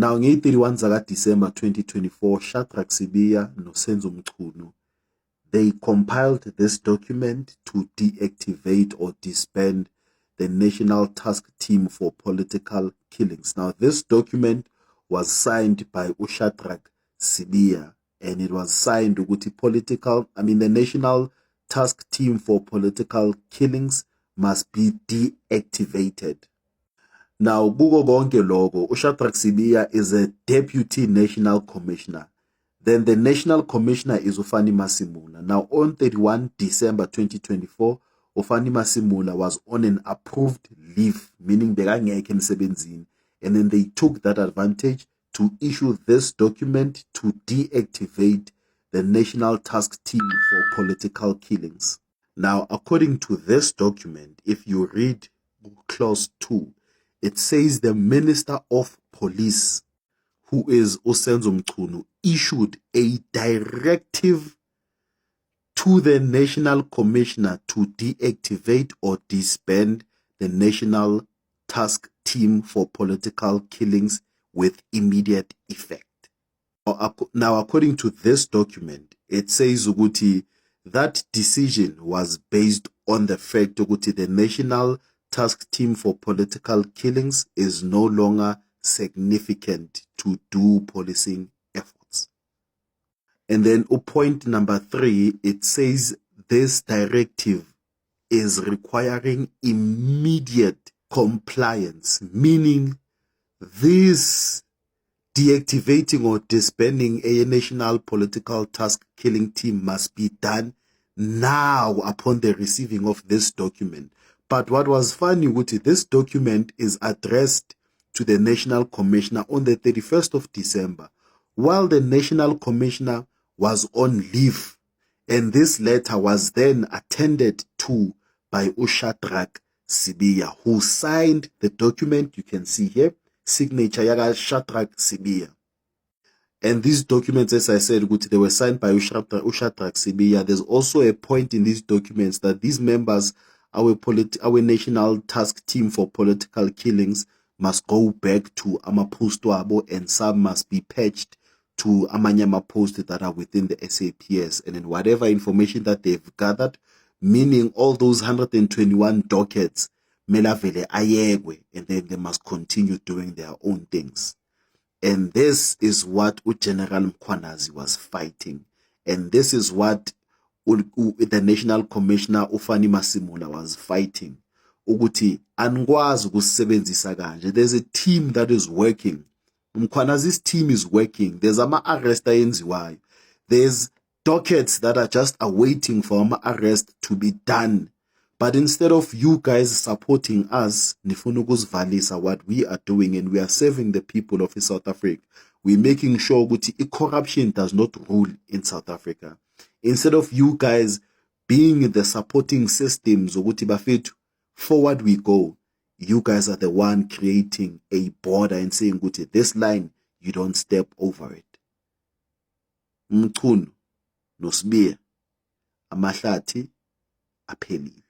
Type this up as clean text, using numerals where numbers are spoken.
Now, nge-31 zaka December 2024, Shadrack Sibiya noSenzo Mchunu, they compiled this document to deactivate or disband the National Task Team for Political Killings. Now, this document was signed by Shadrack Sibiya, and it was signed the National Task Team for Political Killings must be deactivated. Now, kuko konke lokho, uShadrack Sibiya is a Deputy National Commissioner. Then the National Commissioner is Ufani Masimula. Now, on 31 December 2024, Ufani Masimula was on an approved leave, meaning bekangekho emsebenzini, and then they took that advantage to issue this document to deactivate the National Task Team for Political Killings. Now, according to this document, if you read clause 2, it says the Minister of Police, who is uSenzo Mchunu, issued a directive to the National Commissioner to deactivate or disband the National Task Team for Political Killings with immediate effect. Now, according to this document, it says ukuthi that decision was based on the fact that the National Task Team for Political Killings is no longer significant to do policing efforts. And then point number 3, it says this directive is requiring immediate compliance, meaning this deactivating or disbanding a national political task killing team must be done now upon the receiving of this document. But what was funny, this document is addressed to the National Commissioner on the 31st of December, while the National Commissioner was on leave. And this letter was then attended to by Shadrack Sibiya, who signed the document. You can see here, signature yaga Shadrack Sibiya. And these documents, as I said, they were signed by Shadrack Sibiya. There's also a point in these documents that these members, our National Task Team for Political Killings, must go back to Amaposto, and some must be patched to Amanyama posts that are within the SAPS. And then whatever information that they've gathered, meaning all those 121 dockets, melavele ayegwe, and then they must continue doing their own things. And this is what General Mkhwanazi was fighting. And this is what the National Commissioner Ufani Masimula was fighting. Ukuthi angikwazi ukusebenzisa kanje. There's a team that is working. Mkhwanazi's team is working. There's ama-arrest ayenziwayo. There's dockets that are just awaiting for ama-arrest to be done. But instead of you guys supporting us, nifuna ukusivalisa what we are doing, and we are serving the people of South Africa. We're making sure that corruption does not rule in South Africa. Instead of you guys being in the supporting systems, forward we go. You guys are the one creating a border and saying, this line, you don't step over it. Mchunu, noSibiya, amahlathi, aphelile.